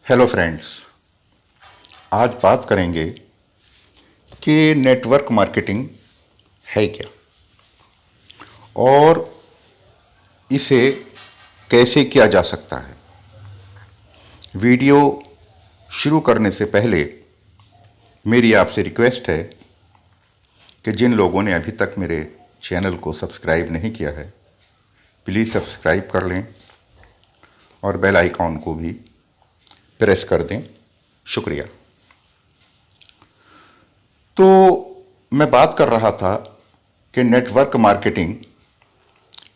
Hello friends, आज बात करेंगे कि नेटवर्क मार्केटिंग है क्या और इसे कैसे किया जा सकता है। वीडियो शुरू करने से पहले मेरी आपसे रिक्वेस्ट है कि जिन लोगों ने अभी तक मेरे चैनल को सब्सक्राइब नहीं किया है, प्लीज़ सब्सक्राइब कर लें और बेल आइकॉन को भी प्रेस कर दें। शुक्रिया। तो मैं बात कर रहा था कि नेटवर्क मार्केटिंग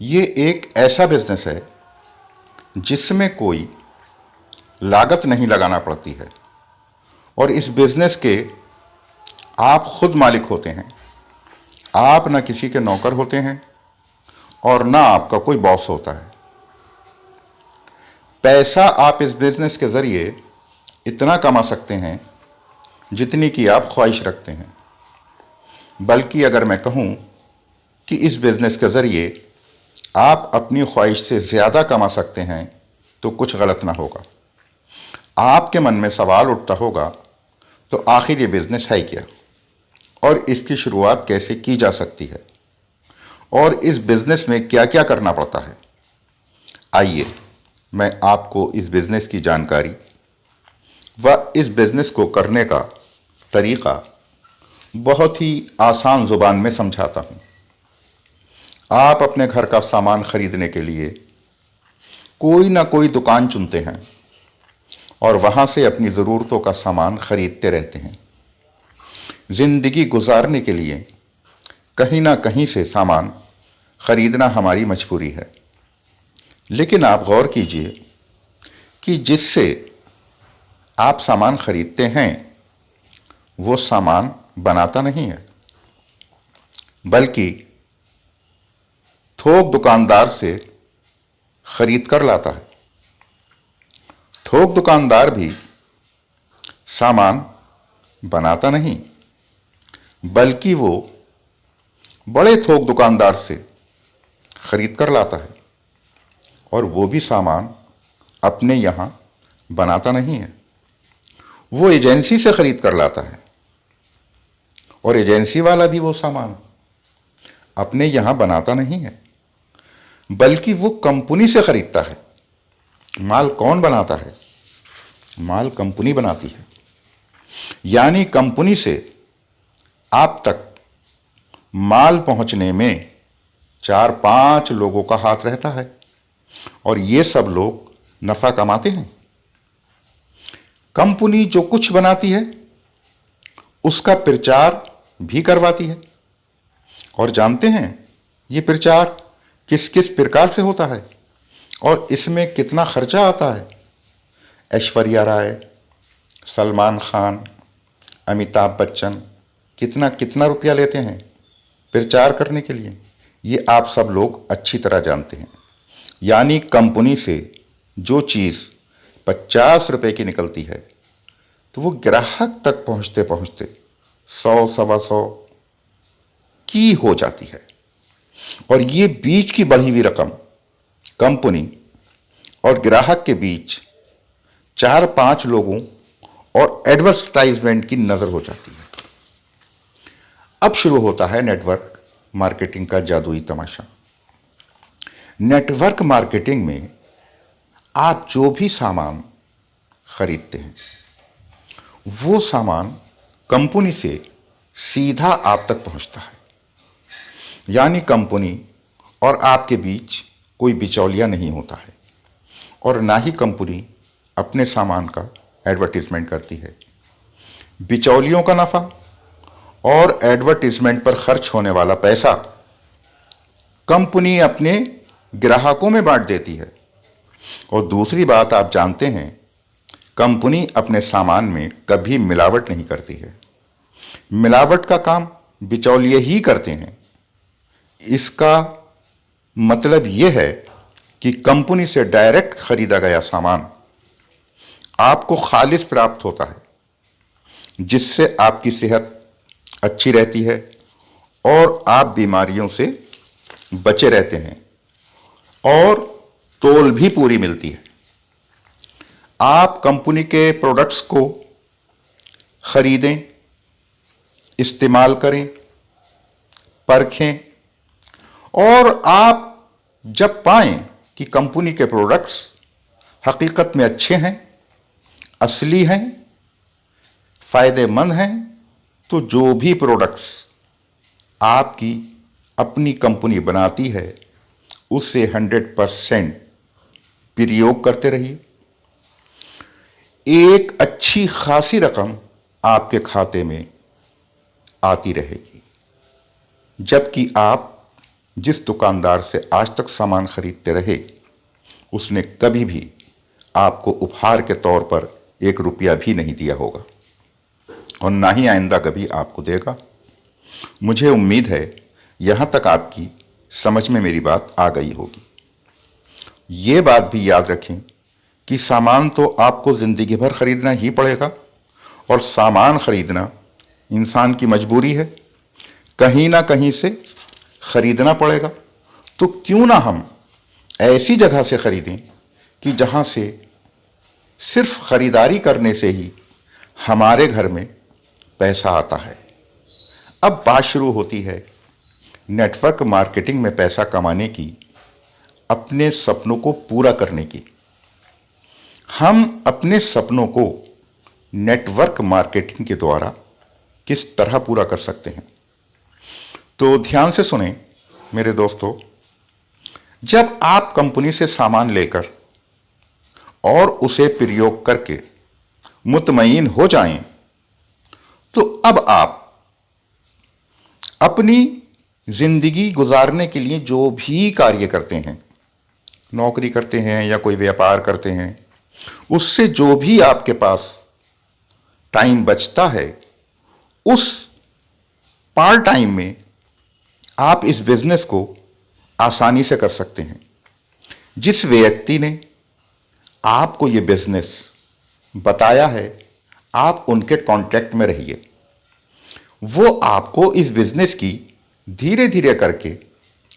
ये एक ऐसा बिजनेस है जिसमें कोई लागत नहीं लगाना पड़ती है और इस बिजनेस के आप खुद मालिक होते हैं। आप ना किसी के नौकर होते हैं और ना आपका कोई बॉस होता है। पैसा आप इस बिजनेस के ज़रिए इतना कमा सकते हैं जितनी की आप ख्वाहिश रखते हैं। बल्कि अगर मैं कहूं कि इस बिजनेस के ज़रिए आप अपनी ख्वाहिश से ज़्यादा कमा सकते हैं तो कुछ गलत ना होगा। आपके मन में सवाल उठता होगा, तो आखिर ये बिजनेस है क्या और इसकी शुरुआत कैसे की जा सकती है और इस बिजनेस में क्या क्या करना पड़ता है। आइए मैं आपको इस बिजनेस की जानकारी व इस बिजनेस को करने का तरीका बहुत ही आसान ज़ुबान में समझाता हूँ। आप अपने घर का सामान खरीदने के लिए कोई ना कोई दुकान चुनते हैं और वहाँ से अपनी ज़रूरतों का सामान खरीदते रहते हैं। ज़िंदगी गुजारने के लिए कहीं ना कहीं से सामान खरीदना हमारी मजबूरी है। लेकिन आप गौर कीजिए कि जिससे आप सामान खरीदते हैं वो सामान बनाता नहीं है, बल्कि थोक दुकानदार से खरीद कर लाता है। थोक दुकानदार भी सामान बनाता नहीं, बल्कि वो बड़े थोक दुकानदार से खरीद कर लाता है और वो भी सामान अपने यहाँ बनाता नहीं है। वो एजेंसी से खरीद कर लाता है और एजेंसी वाला भी वो सामान अपने यहाँ बनाता नहीं है, बल्कि वो कंपनी से खरीदता है। माल कौन बनाता है? माल कंपनी बनाती है। यानी कंपनी से आप तक माल पहुंचने में 4-5 लोगों का हाथ रहता है और ये सब लोग नफा कमाते हैं। कंपनी जो कुछ बनाती है उसका प्रचार भी करवाती है। और जानते हैं ये प्रचार किस किस प्रकार से होता है और इसमें कितना खर्चा आता है। ऐश्वर्या राय, सलमान खान, अमिताभ बच्चन कितना कितना रुपया लेते हैं प्रचार करने के लिए, ये आप सब लोग अच्छी तरह जानते हैं। यानी कंपनी से जो चीज़ 50 रुपए की निकलती है तो वो ग्राहक तक पहुंचते पहुंचते 100-125 की हो जाती है। और ये बीच की बढ़ी हुई रकम कंपनी और ग्राहक के बीच 4-5 लोगों और एडवर्टाइजमेंट की नजर हो जाती है। अब शुरू होता है नेटवर्क मार्केटिंग का जादुई तमाशा। नेटवर्क मार्केटिंग में आप जो भी सामान खरीदते हैं वो सामान कंपनी से सीधा आप तक पहुंचता है। यानी कंपनी और आपके बीच कोई बिचौलिया नहीं होता है और ना ही कंपनी अपने सामान का एडवर्टीजमेंट करती है। बिचौलियों का नफा और एडवर्टीजमेंट पर खर्च होने वाला पैसा कंपनी अपने ग्राहकों में बांट देती है। और दूसरी बात आप जानते हैं, कंपनी अपने सामान में कभी मिलावट नहीं करती है। मिलावट का काम बिचौलिए ही करते हैं। इसका मतलब यह है कि कंपनी से डायरेक्ट खरीदा गया सामान आपको खालिस प्राप्त होता है, जिससे आपकी सेहत अच्छी रहती है और आप बीमारियों से बचे रहते हैं और तोल भी पूरी मिलती है। आप कंपनी के प्रोडक्ट्स को खरीदें, इस्तेमाल करें, परखें, और आप जब पाएं कि कंपनी के प्रोडक्ट्स हकीकत में अच्छे हैं, असली हैं, फायदेमंद हैं, तो जो भी प्रोडक्ट्स आपकी अपनी कंपनी बनाती है उससे 100% प्रयोग करते रहिए। एक अच्छी खासी रकम आपके खाते में आती रहेगी। जबकि आप जिस दुकानदार से आज तक सामान खरीदते रहे उसने कभी भी आपको उपहार के तौर पर 1 रुपया भी नहीं दिया होगा और ना ही आइंदा कभी आपको देगा। मुझे उम्मीद है यहां तक आपकी समझ में मेरी बात आ गई होगी। ये बात भी याद रखें कि सामान तो आपको जिंदगी भर खरीदना ही पड़ेगा और सामान खरीदना इंसान की मजबूरी है, कहीं ना कहीं से खरीदना पड़ेगा। तो क्यों ना हम ऐसी जगह से खरीदें कि जहां से सिर्फ खरीदारी करने से ही हमारे घर में पैसा आता है। अब बात शुरू होती है नेटवर्क मार्केटिंग में पैसा कमाने की, अपने सपनों को पूरा करने की। हम अपने सपनों को नेटवर्क मार्केटिंग के द्वारा किस तरह पूरा कर सकते हैं? तो ध्यान से सुने मेरे दोस्तों, जब आप कंपनी से सामान लेकर और उसे प्रयोग करके मुतमईन हो जाएं, तो अब आप अपनी जिंदगी गुजारने के लिए जो भी कार्य करते हैं, नौकरी करते हैं या कोई व्यापार करते हैं, उससे जो भी आपके पास टाइम बचता है, उस पार्ट टाइम में आप इस बिजनेस को आसानी से कर सकते हैं। जिस व्यक्ति ने आपको ये बिजनेस बताया है, आप उनके कांटेक्ट में रहिए। वो आपको इस बिजनेस की धीरे धीरे करके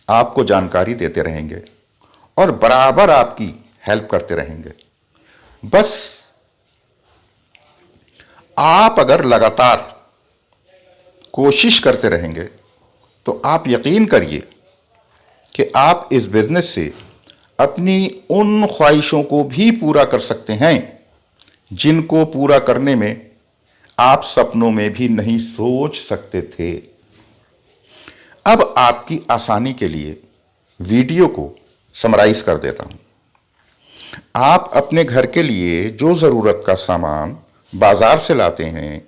आपको जानकारी देते रहेंगे और बराबर आपकी हेल्प करते रहेंगे। बस आप अगर लगातार कोशिश करते रहेंगे तो आप यकीन करिए कि आप इस बिजनेस से अपनी उन ख्वाहिशों को भी पूरा कर सकते हैं जिनको पूरा करने में आप सपनों में भी नहीं सोच सकते थे। अब आपकी आसानी के लिए वीडियो को समराइज कर देता हूं। आप अपने घर के लिए जो जरूरत का सामान बाजार से लाते हैं,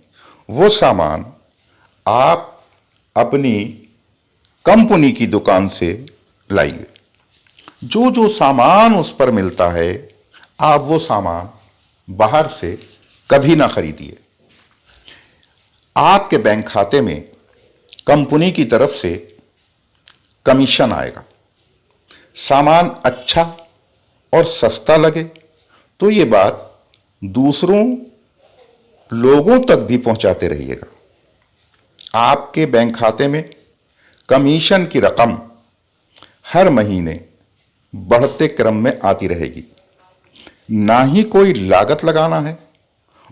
वो सामान आप अपनी कंपनी की दुकान से लाइए। जो जो सामान उस पर मिलता है, आप वो सामान बाहर से कभी ना खरीदिए। आपके बैंक खाते में कंपनी की तरफ से कमीशन आएगा। सामान अच्छा और सस्ता लगे तो ये बात दूसरों लोगों तक भी पहुंचाते रहिएगा। आपके बैंक खाते में कमीशन की रकम हर महीने बढ़ते क्रम में आती रहेगी। ना ही कोई लागत लगाना है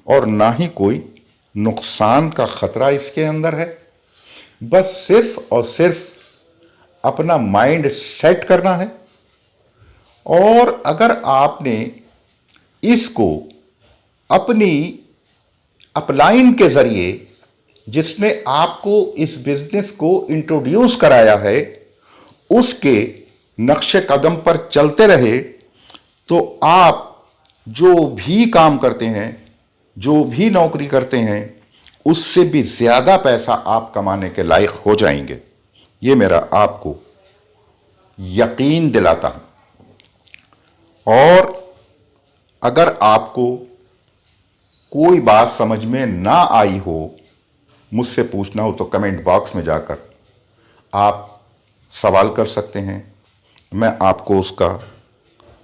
और ना ही कोई नुकसान का खतरा इसके अंदर है। बस सिर्फ और सिर्फ अपना माइंड सेट करना है। और अगर आपने इसको अपनी अपलाइन के जरिए, जिसने आपको इस बिजनेस को इंट्रोड्यूस कराया है, उसके नक्शे कदम पर चलते रहे, तो आप जो भी काम करते हैं, जो भी नौकरी करते हैं, उससे भी ज्यादा पैसा आप कमाने के लायक हो जाएंगे। ये मेरा आपको यकीन दिलाता हूं। और अगर आपको कोई बात समझ में ना आई हो, मुझसे पूछना हो, तो कमेंट बॉक्स में जाकर आप सवाल कर सकते हैं। मैं आपको उसका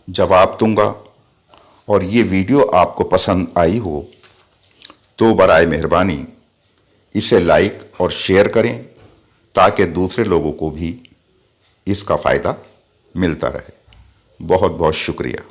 जवाब दूंगा। और ये वीडियो आपको पसंद आई हो तो बराए मेहरबानी इसे लाइक और शेयर करें ताकि दूसरे लोगों को भी इसका फ़ायदा मिलता रहे। बहुत बहुत शुक्रिया।